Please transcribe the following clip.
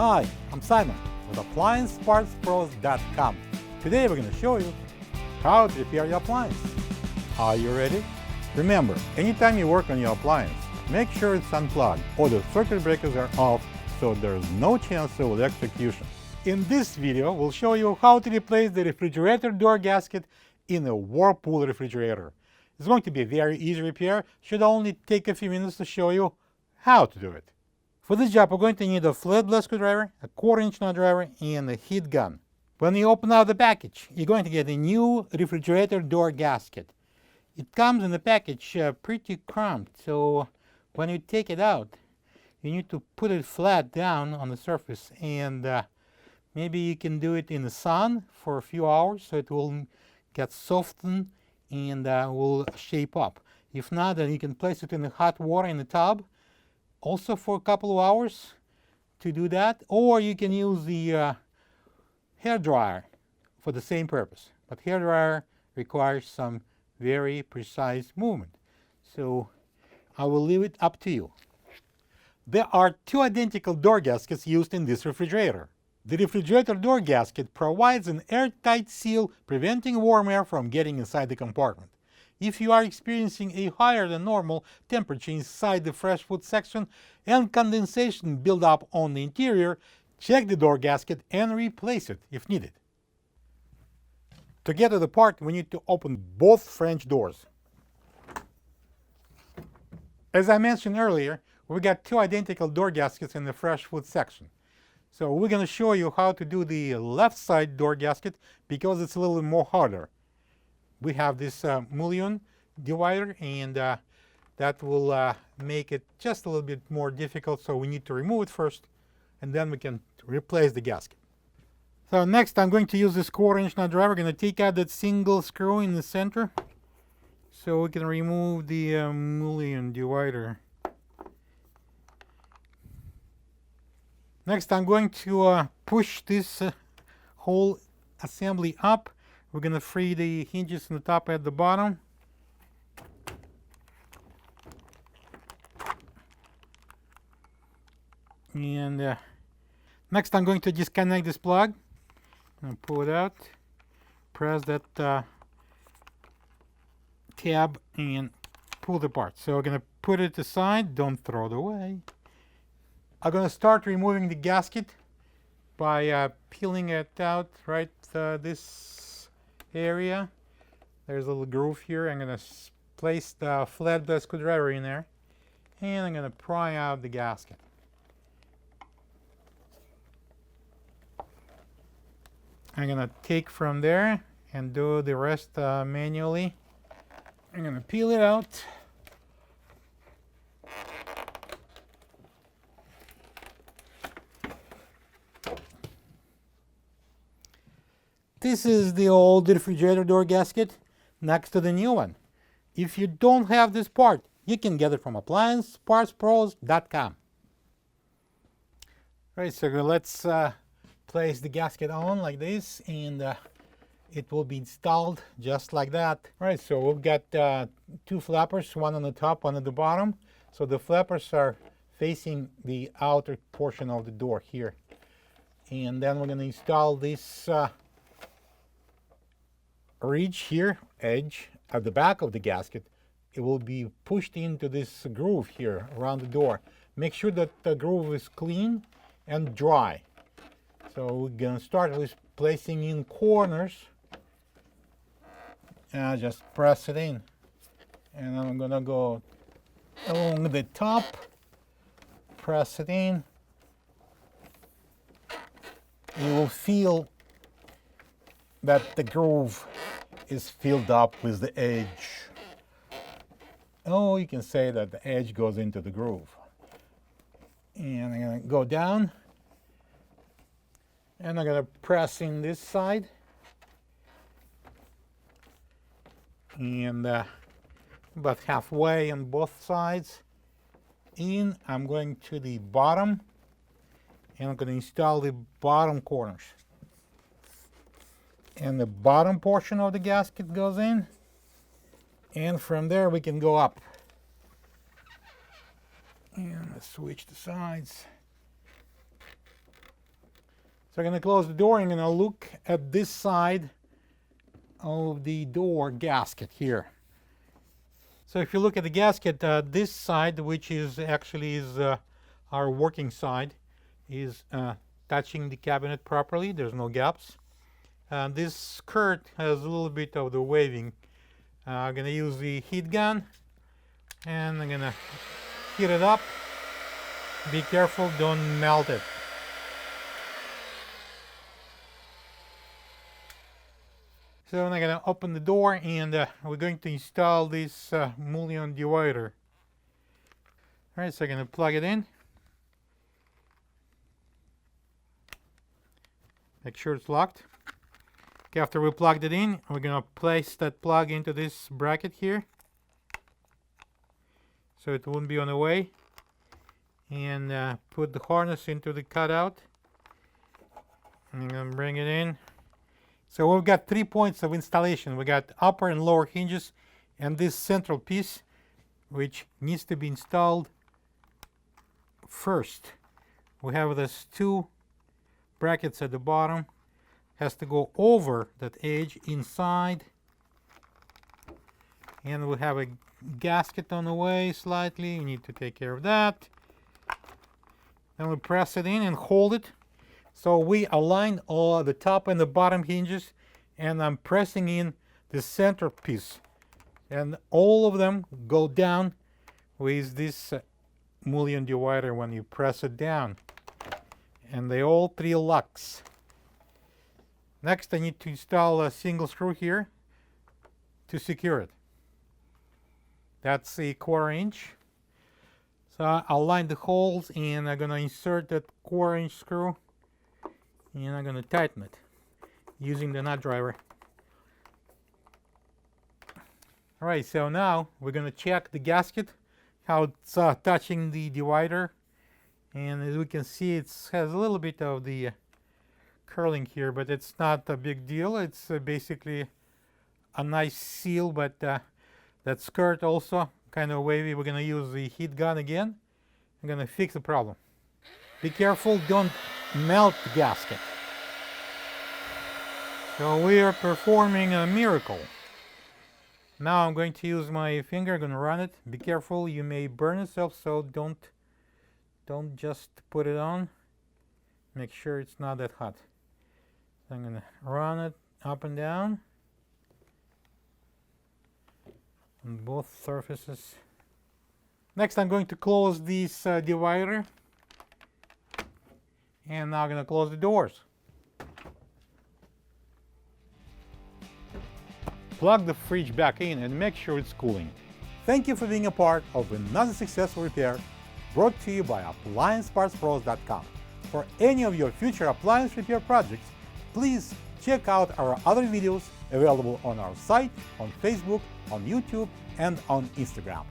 Hi, I'm Simon with AppliancePartsPros.com. Today we're going to show you how to repair your appliance. Are you ready? Remember, anytime you work on your appliance, make sure it's unplugged or the circuit breakers are off so there's no chance of electrocution. In this video, we'll show you how to replace the refrigerator door gasket in a Whirlpool refrigerator. It's going to be a very easy repair, should only take a few minutes to show you how to do it. For this job, we're going to need a flathead screwdriver, a 1/4-inch nutdriver, and a heat gun. When you open out the package, you're going to get a new refrigerator door gasket. It comes in the package pretty cramped, so when you take it out, you need to put it flat down on the surface, and maybe you can do it in the sun for a few hours so it will get softened and will shape up. If not, then you can place it in the hot water in the tub also for a couple of hours to do that, or you can use the hair dryer for the same purpose. But hair dryer requires some very precise movement, so I will leave it up to you. There are two identical door gaskets used in this refrigerator. The refrigerator door gasket provides an airtight seal preventing warm air from getting inside the compartment. If you are experiencing a higher than normal temperature inside the fresh food section and condensation buildup on the interior, check the door gasket and replace it if needed. To get to the part, we need to open both French doors. As I mentioned earlier, we got two identical door gaskets in the fresh food section. So we're going to show you how to do the left side door gasket because it's a little more harder. We have this Mullion divider, and that will make it just a little bit more difficult, so we need to remove it first and then we can replace the gasket. So next I'm going to use this 1/4-inch nut driver. We're going to take out that single screw in the center so we can remove the Mullion divider. Next I'm going to push this whole assembly up. We're going to free the hinges on the top and the bottom. And next I'm going to disconnect this plug and pull it out. Press that tab and pull it apart. So we're going to put it aside, don't throw it away. I'm going to start removing the gasket by peeling it out right this area. There's a little groove here. I'm going to place the flathead screwdriver in there, and I'm going to pry out the gasket. I'm going to take from there and do the rest manually. I'm going to peel it out. This is the old refrigerator door gasket next to the new one. If you don't have this part, you can get it from AppliancePartsPros.com. Right, so let's place the gasket on like this, and it will be installed just like that. Right, so we've got two flappers, one on the top, one at the bottom. So the flappers are facing the outer portion of the door here. And then we're going to install this ridge here, edge at the back of the gasket. It will be pushed into this groove here around the door. Make sure that the groove is clean and dry. So we're gonna start with placing in corners. Just press it in, and I'm gonna go along the top, press it in. You will feel that the groove is filled up with the edge. Oh, you can say that the edge goes into the groove. And I'm going to go down, and I'm going to press in this side, and about halfway on both sides. In, I'm going to the bottom, and I'm going to install the bottom corners. And the bottom portion of the gasket goes in, and from there we can go up. And let's switch the sides. So I'm going to close the door and I'm going to look at this side of the door gasket here. So if you look at the gasket, this side, which is actually our working side, is touching the cabinet properly. There's no gaps. This skirt has a little bit of the waving. I'm going to use the heat gun and I'm going to heat it up. Be careful, don't melt it. So I'm going to open the door and we're going to install this Mullion divider. Alright, so I'm going to plug it in. Make sure it's locked. Okay, after we plugged it in, we're going to place that plug into this bracket here, so it won't be on the way. And put the harness into the cutout. I'm going to bring it in. So we've got 3 points of installation. We got upper and lower hinges and this central piece, which needs to be installed first. We have these 2 brackets at the bottom. Has to go over that edge inside. And we have a gasket on the way slightly. We need to take care of that. Then we press it in and hold it. So we align all the top and the bottom hinges, and I'm pressing in the center piece. And all of them go down with this Mullion divider when you press it down. And they all 3 locks. Next, I need to install a single screw here to secure it. That's a 1/4 inch. So I'll line the holes and I'm going to insert that 1/4 inch screw. And I'm going to tighten it using the nut driver. Alright, so now we're going to check the gasket, how it's touching the divider. And as we can see, it has a little bit of the curling here, but it's not a big deal. It's basically a nice seal, but that skirt also kind of wavy. We're going to use the heat gun again. I'm going to fix the problem. Be careful, don't melt the gasket. So we are performing a miracle. Now I'm going to use my finger. I'm going to run it. Be careful, you may burn yourself, so don't just put it on. Make sure it's not that hot. So I'm going to run it up and down on both surfaces. Next, I'm going to close this divider. And now I'm going to close the doors. Plug the fridge back in and make sure it's cooling. Thank you for being a part of another successful repair brought to you by AppliancePartsPros.com. For any of your future appliance repair projects, please check out our other videos available on our site, on Facebook, on YouTube, and on Instagram.